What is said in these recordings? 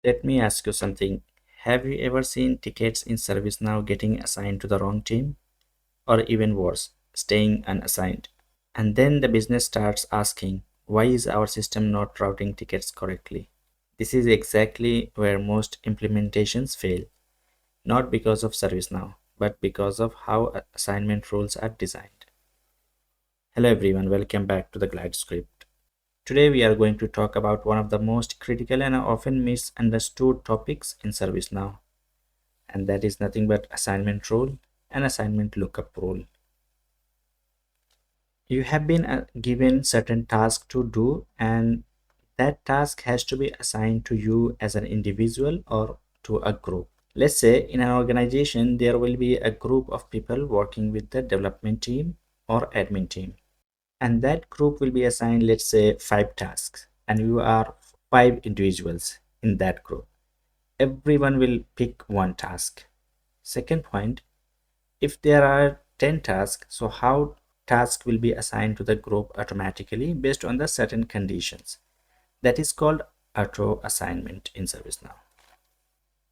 Let me ask you something. Have you ever seen tickets in ServiceNow getting assigned to the wrong team? Or even worse, staying unassigned? And then the business starts asking, why is our system not routing tickets correctly? This is exactly where most implementations fail, not because of ServiceNow, but because of how assignment rules are designed. Hello everyone, welcome back to the Glide script. Today we are going to talk about one of the most critical and often misunderstood topics in ServiceNow, and that is nothing but assignment rule and assignment lookup rule. You have been given certain task to do, and that task has to be assigned to you as an individual or to a group. Let's say in an organization there will be a group of people working with the development team or admin team, and that group will be assigned, let's say, 5 tasks, and you are 5 individuals in that group. Everyone will pick one task. Second point, if there are 10 tasks, so how task will be assigned to the group automatically based on the certain conditions. That is called auto assignment in ServiceNow.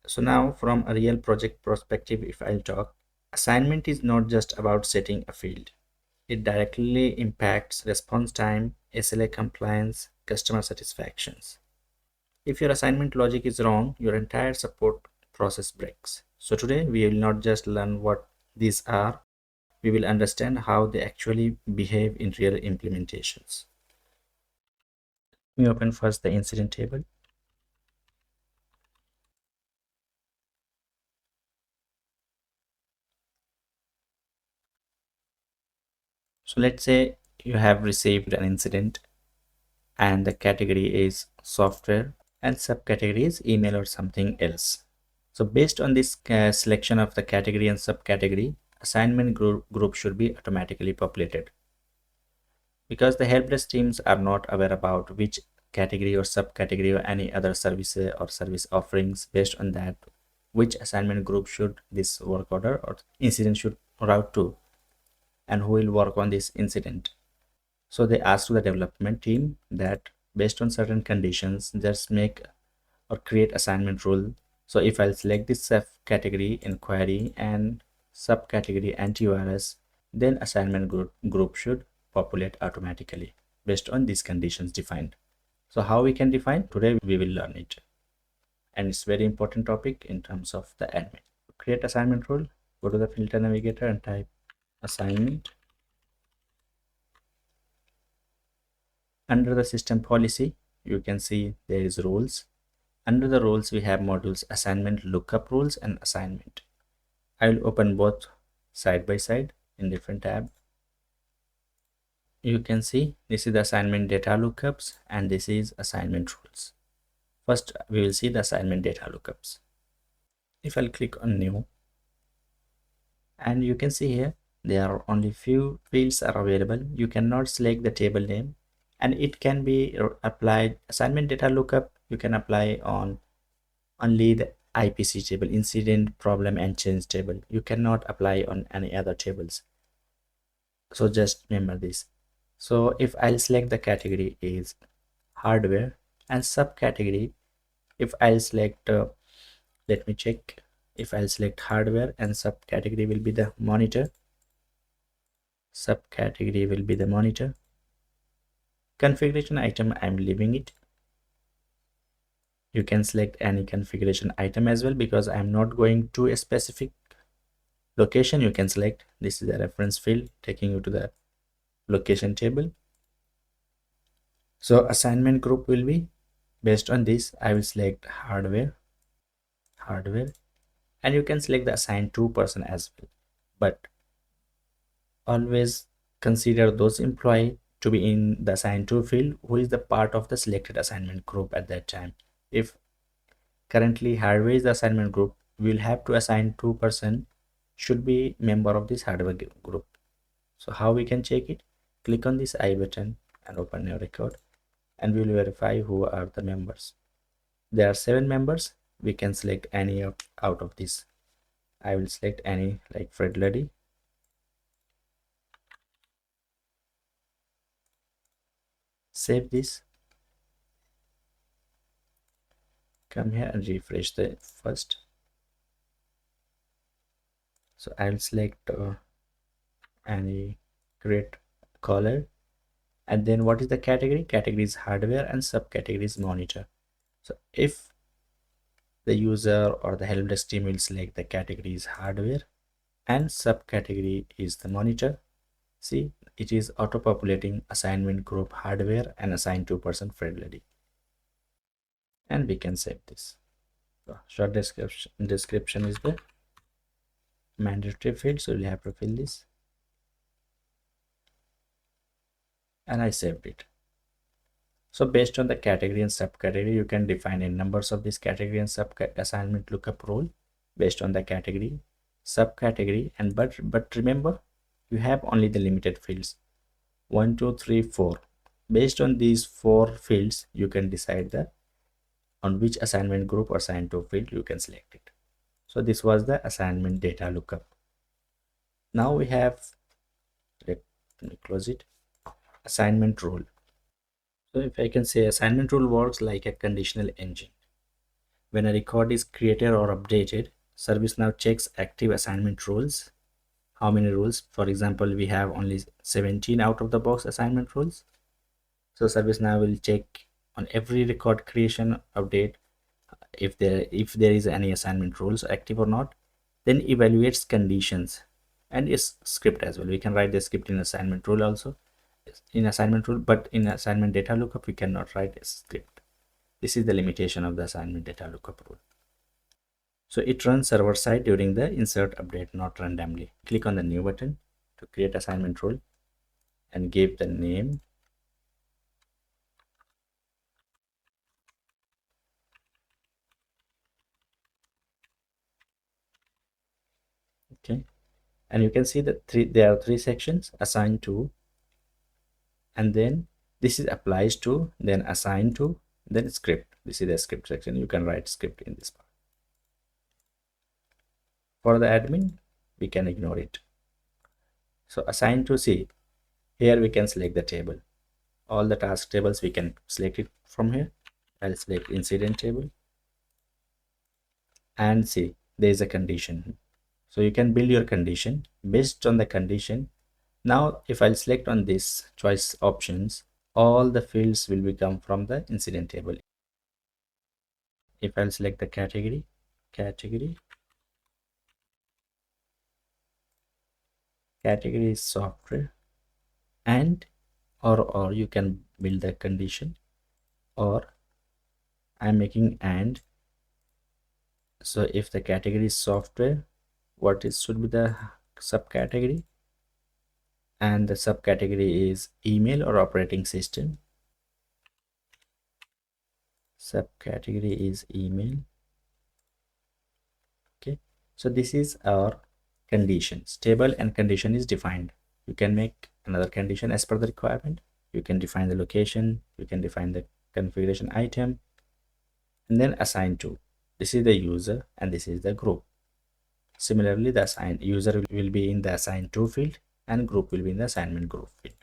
So now from a real project perspective, if I'll talk, assignment is not just about setting a field. It directly impacts response time, SLA compliance, customer satisfactions. If your assignment logic is wrong, your entire support process breaks. So today we will not just learn what these are, we will understand how they actually behave in real implementations. Let me open first the incident table. So let's say you have received an incident and the category is software and subcategory is email or something else. So based on this selection of the category and subcategory, assignment group should be automatically populated. Because the helpdesk teams are not aware about which category or subcategory or any other service or service offerings, based on that, which assignment group should this work order or incident should route to, and who will work on this incident. So they ask to the development team that based on certain conditions, just make or create assignment rule. So if I'll select this subcategory inquiry and subcategory antivirus, then assignment group should populate automatically based on these conditions defined. So how we can define? Today we will learn it. And it's very important topic in terms of the admin. Create assignment rule, go to the filter navigator and type assignment. Under the system policy, you can see there is rules. Under the rules, we have modules assignment, lookup rules, and assignment. I will open both side by side in different tab. You can see this is the assignment data lookups and this is assignment rules. First, we will see the assignment data lookups. If I'll click on new, and you can see here there are only few fields are available. You cannot select the table name, and it can be applied. Assignment data lookup you can apply on only the IPC table, incident, problem, and change table. You cannot apply on any other tables. So just remember this. So if I'll select the category is hardware and subcategory, if I'll select, let me check. If I'll select hardware and subcategory will be the monitor. Subcategory will be the monitor. Configuration item, I'm leaving it. You can select any configuration item as well because I'm not going to a specific location. You can select, this is a reference field taking you to the location table. So assignment group will be based on this. I will select hardware, and you can select the assigned to person as well, but always consider those employee to be in the assigned to field who is the part of the selected assignment group at that time. If currently hardware is the assignment group, we will have to assign 2 person should be member of this hardware group. So how we can check it? Click on this I button and open your record, and we will verify who are the members. There are 7 members. We can select any out of this. I will select any like Fred Luddy. Save this. come here and refresh the first. So I'll select any create color, and then what is the category? Category is hardware and subcategory is monitor. So if the user or the help desk team will select the category is hardware and subcategory is the monitor, see, it is auto populating assignment group hardware and assign to person Fred Lady. And we can save this. So short description is the mandatory field, so we'll have to fill this, and I saved it. So based on the category and subcategory, you can define in numbers of this category and sub assignment lookup role based on the category, subcategory, and but remember, you have only the limited fields 1, 2, 3, 4. Based on these 4 fields, you can decide the on which assignment group or assigned to field you can select it. So this was the assignment data lookup. Now we have, let me close it, assignment rule. So if I can say, assignment rule works like a conditional engine. When a record is created or updated, ServiceNow checks active assignment rules. How many rules? For example, we have only 17 out of the box assignment rules. So ServiceNow will check on every record creation update if there is any assignment rules active or not, then evaluates conditions and is script as well. We can write the script in assignment rule also, in assignment rule, but in assignment data lookup we cannot write a script. This is the limitation of the assignment data lookup rule. So it runs server side during the insert update, not randomly. Click on the new button to create assignment rule and give the name. Okay, and you can see that there are 3 sections: assigned to, and then this is applies to, then assign to, then script. This is the script section. You can write script in this part. For the admin, we can ignore it. So assign to, see, here we can select the table. All the task tables we can select it from here. I'll select incident table, and see, there is a condition. So you can build your condition based on the condition. Now if I'll select on this choice options, all the fields will become from the incident table. If I'll select the category is software, and or you can build the condition, or I'm making and. So if the category is software, what is should be the subcategory, and the subcategory is email or operating system. Subcategory is email. Okay, so this is our conditions table, and condition is defined. You can make another condition as per the requirement. You can define the location, you can define the configuration item, and then assign to. This is the user and this is the group. Similarly, the assigned user will be in the assigned to field and group will be in the assignment group field.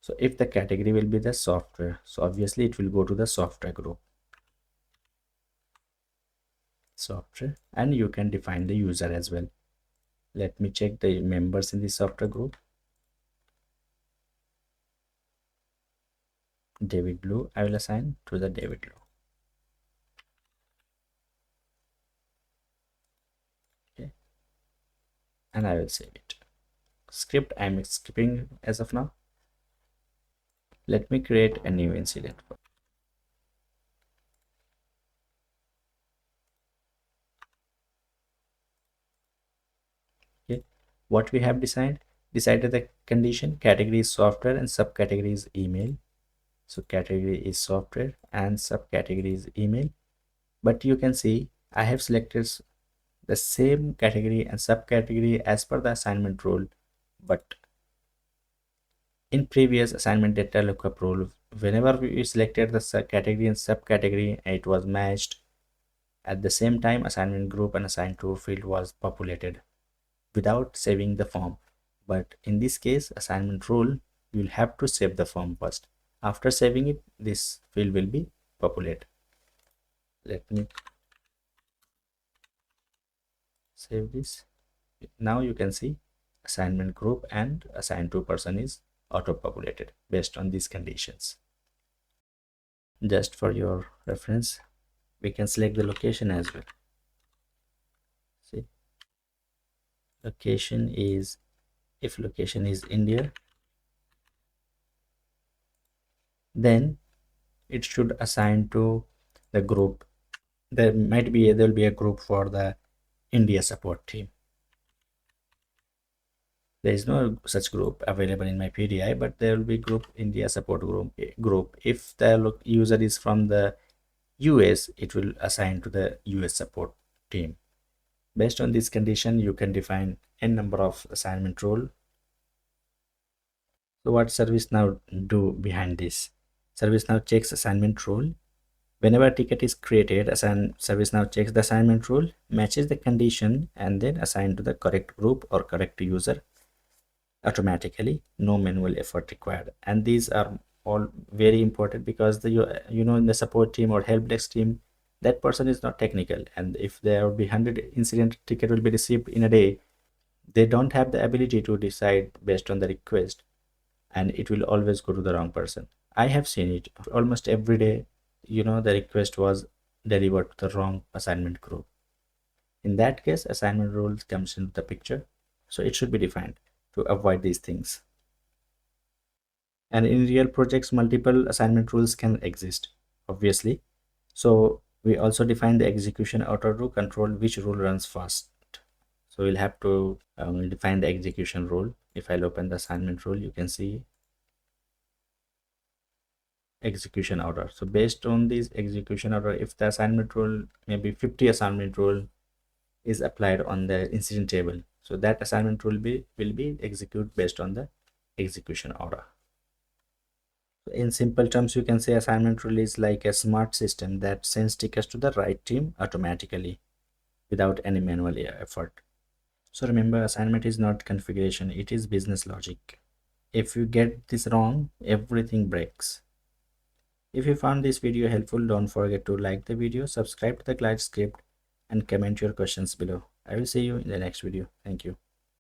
So if the category will be the software, so obviously it will go to the software group. Software, and you can define the user as well. Let me check the members in the software group. David Blue, I will assign to the David Blue. Okay, and I will save it. Script, I am skipping as of now. Let me create a new incident. Okay, what we have decided the condition, category is software and subcategory is email. So category is software and subcategory is email, but you can see I have selected the same category and subcategory as per the assignment rule, but in previous assignment data lookup rule, whenever we selected the category and subcategory, it was matched. At the same time, assignment group and assigned to field was populated without saving the form. But in this case, assignment rule, you will have to save the form first. After saving it, this field will be populate. Let me save this. Now you can see assignment group and assigned to person is auto populated based on these conditions. Just for your reference, we can select the location as well. See, location is, if location is India, then it should assign to the group. There will be a group for the India support team. There is no such group available in my PDI, but there will be group India support group. If the user is from the US, it will assign to the US support team. Based on this condition, you can define n number of assignment role. So what ServiceNow do behind this? ServiceNow checks assignment role. Whenever a ticket is created, ServiceNow checks the assignment role, matches the condition, and then assign to the correct group or correct user automatically. No manual effort required. And these are all very important because in the support team or help desk team, that person is not technical, and if there will be 100 incident ticket will be received in a day, they don't have the ability to decide based on the request, and it will always go to the wrong person. I have seen it almost every day. The request was delivered to the wrong assignment group. In that case, assignment rules comes into the picture, so it should be defined to avoid these things. And in real projects, multiple assignment rules can exist, obviously. So we also define the execution order to control which rule runs first. So we'll have to define the execution rule. If I'll open the assignment rule, you can see execution order. So based on this execution order, if the assignment rule, maybe 50 assignment rule is applied on the incident table, so that assignment rule will be executed based on the execution order. In simple terms, you can say assignment rule is like a smart system that sends tickets to the right team automatically without any manual effort. So remember, assignment is not configuration, it is business logic. If you get this wrong, everything breaks. If you found this video helpful, don't forget to like the video, subscribe to the Glide script, and comment your questions below. I will see you in the next video. Thank you.